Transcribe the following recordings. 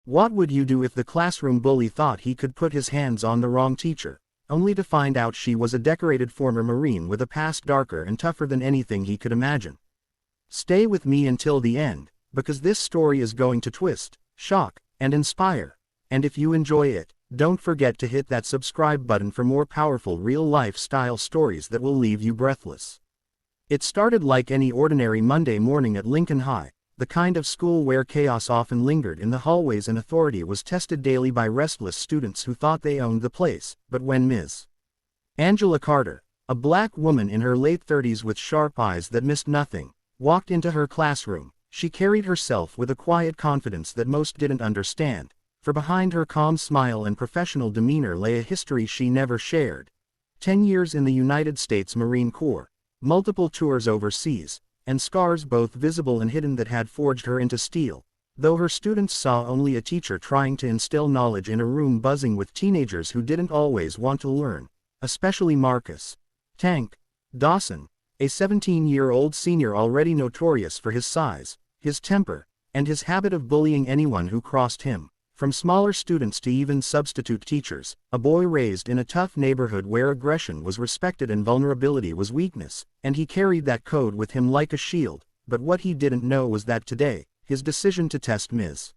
What would you do if the classroom bully thought he could put his hands on the wrong teacher, only to find out she was a decorated former Marine with a past darker and tougher than anything he could imagine? Stay with me until the end, because this story is going to twist, shock, and inspire. And if you enjoy it, don't forget to hit that subscribe button for more powerful real-life style stories that will leave you breathless. It started like any ordinary Monday morning at Lincoln High, the kind of school where chaos often lingered in the hallways and authority was tested daily by restless students who thought they owned the place. But when Ms. Angela Carter, a black woman in her late 30s with sharp eyes that missed nothing, walked into her classroom, she carried herself with a quiet confidence that most didn't understand, for behind her calm smile and professional demeanor lay a history she never shared. 10 years in the United States Marine Corps, multiple tours overseas, and scars both visible and hidden that had forged her into steel. Though her students saw only a teacher trying to instill knowledge in a room buzzing with teenagers who didn't always want to learn, especially Marcus Tank Dawson, a 17-year-old senior already notorious for his size, his temper, and his habit of bullying anyone who crossed him. From smaller students to even substitute teachers, a boy raised in a tough neighborhood where aggression was respected and vulnerability was weakness, and he carried that code with him like a shield. But what he didn't know was that today, his decision to test Ms.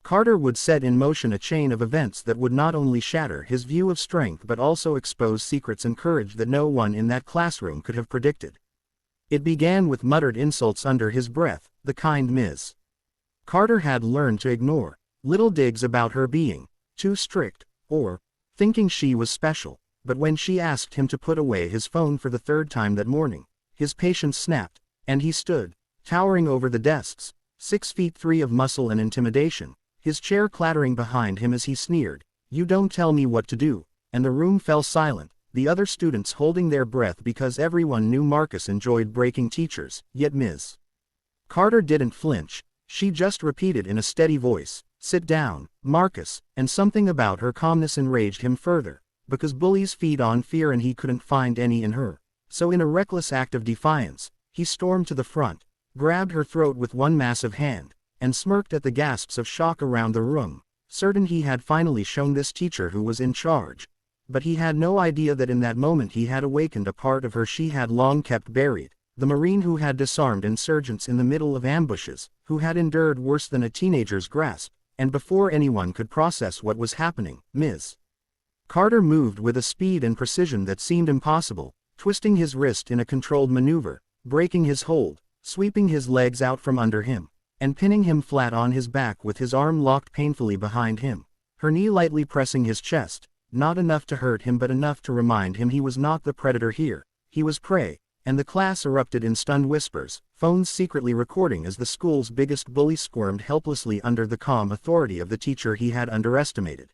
Carter would set in motion a chain of events that would not only shatter his view of strength but also expose secrets and courage that no one in that classroom could have predicted. It began with muttered insults under his breath, the kind Ms. Carter had learned to ignore. Little digs about her being too strict, or thinking she was special. But when she asked him to put away his phone for the third time that morning, his patience snapped, and he stood, towering over the desks, 6'3" of muscle and intimidation, his chair clattering behind him as he sneered, "You don't tell me what to do," and the room fell silent, the other students holding their breath because everyone knew Marcus enjoyed breaking teachers. Yet Ms. Carter didn't flinch. She just repeated in a steady voice, "Sit down, Marcus," and something about her calmness enraged him further, because bullies feed on fear and he couldn't find any in her. So in a reckless act of defiance, he stormed to the front, grabbed her throat with one massive hand, and smirked at the gasps of shock around the room, certain he had finally shown this teacher who was in charge. But he had no idea that in that moment he had awakened a part of her she had long kept buried. The Marine who had disarmed insurgents in the middle of ambushes, who had endured worse than a teenager's grasp, and before anyone could process what was happening, Ms. Carter moved with a speed and precision that seemed impossible, twisting his wrist in a controlled maneuver, breaking his hold, sweeping his legs out from under him, and pinning him flat on his back with his arm locked painfully behind him, her knee lightly pressing his chest, not enough to hurt him but enough to remind him he was not the predator here, he was prey. And the class erupted in stunned whispers, phones secretly recording as the school's biggest bully squirmed helplessly under the calm authority of the teacher he had underestimated.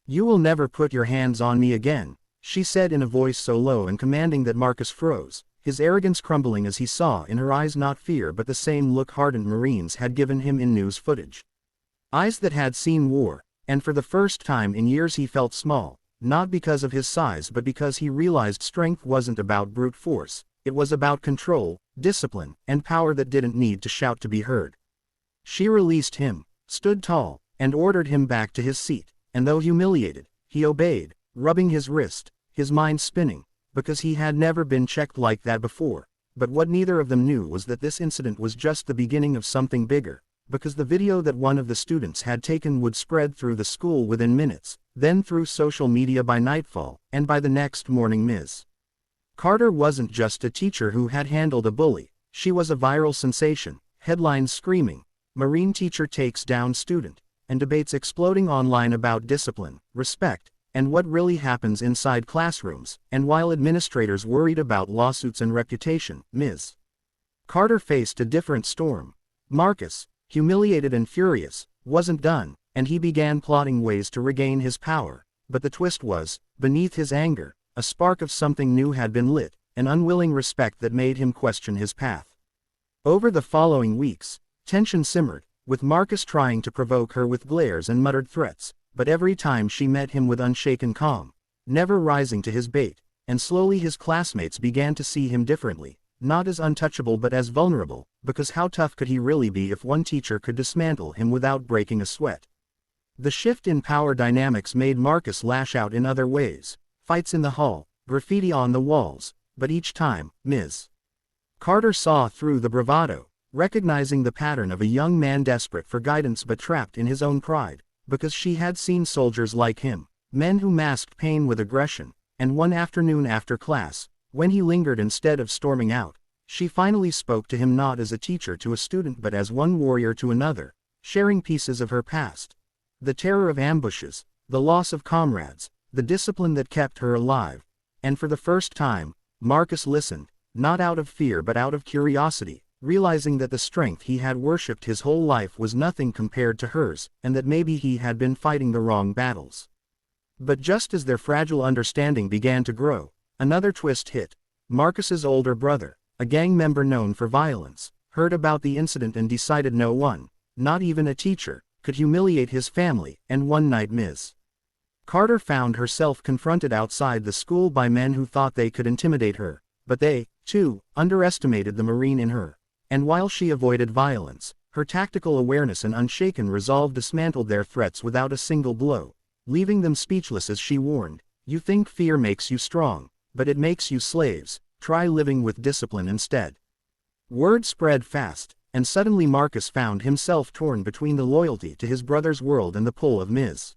"You will never put your hands on me again," she said in a voice so low and commanding that Marcus froze, his arrogance crumbling as he saw in her eyes not fear but the same look hardened Marines had given him in news footage. Eyes that had seen war, and for the first time in years he felt small, not because of his size but because he realized strength wasn't about brute force. It was about control, discipline, and power that didn't need to shout to be heard. She released him, stood tall, and ordered him back to his seat, and though humiliated, he obeyed, rubbing his wrist, his mind spinning, because he had never been checked like that before. But what neither of them knew was that this incident was just the beginning of something bigger, because the video that one of the students had taken would spread through the school within minutes, then through social media by nightfall, and by the next morning Ms. Carter wasn't just a teacher who had handled a bully, she was a viral sensation, headlines screaming, "Marine teacher takes down student," and debates exploding online about discipline, respect, and what really happens inside classrooms. And while administrators worried about lawsuits and reputation, Ms. Carter faced a different storm. Marcus, humiliated and furious, wasn't done, and he began plotting ways to regain his power. But the twist was, beneath his anger, a spark of something new had been lit, an unwilling respect that made him question his path. Over the following weeks, tension simmered, with Marcus trying to provoke her with glares and muttered threats, but every time she met him with unshaken calm, never rising to his bait, and slowly his classmates began to see him differently, not as untouchable but as vulnerable, because how tough could he really be if one teacher could dismantle him without breaking a sweat? The shift in power dynamics made Marcus lash out in other ways. Fights in the hall, graffiti on the walls, but each time, Ms. Carter saw through the bravado, recognizing the pattern of a young man desperate for guidance but trapped in his own pride, because she had seen soldiers like him, men who masked pain with aggression, and one afternoon after class, when he lingered instead of storming out, she finally spoke to him not as a teacher to a student but as one warrior to another, sharing pieces of her past. The terror of ambushes, the loss of comrades, the discipline that kept her alive, and for the first time, Marcus listened, not out of fear but out of curiosity, realizing that the strength he had worshipped his whole life was nothing compared to hers, and that maybe he had been fighting the wrong battles. But just as their fragile understanding began to grow, another twist hit. Marcus's older brother, a gang member known for violence, heard about the incident and decided no one, not even a teacher, could humiliate his family, and one night Ms. Carter found herself confronted outside the school by men who thought they could intimidate her, but they, too, underestimated the Marine in her. And while she avoided violence, her tactical awareness and unshaken resolve dismantled their threats without a single blow, leaving them speechless as she warned, "You think fear makes you strong, but it makes you slaves, try living with discipline instead." Word spread fast, and suddenly Marcus found himself torn between the loyalty to his brother's world and the pull of Ms.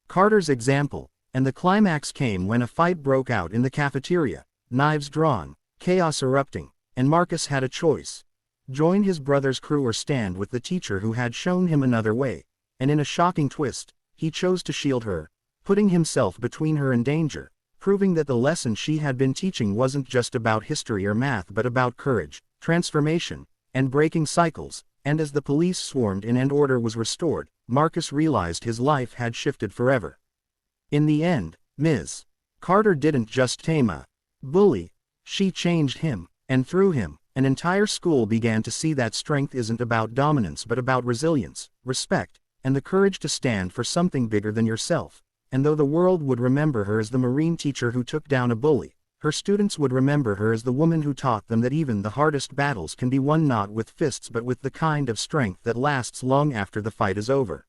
Carter's example, and the climax came when a fight broke out in the cafeteria, knives drawn, chaos erupting, and Marcus had a choice. Join his brother's crew or stand with the teacher who had shown him another way, and in a shocking twist, he chose to shield her, putting himself between her and danger, proving that the lesson she had been teaching wasn't just about history or math but about courage, transformation, and breaking cycles. And as the police swarmed in and order was restored, Marcus realized his life had shifted forever. In the end, Ms. Carter didn't just tame a bully, she changed him, and through him, an entire school began to see that strength isn't about dominance but about resilience, respect, and the courage to stand for something bigger than yourself. And though the world would remember her as the Marine teacher who took down a bully, her students would remember her as the woman who taught them that even the hardest battles can be won not with fists but with the kind of strength that lasts long after the fight is over.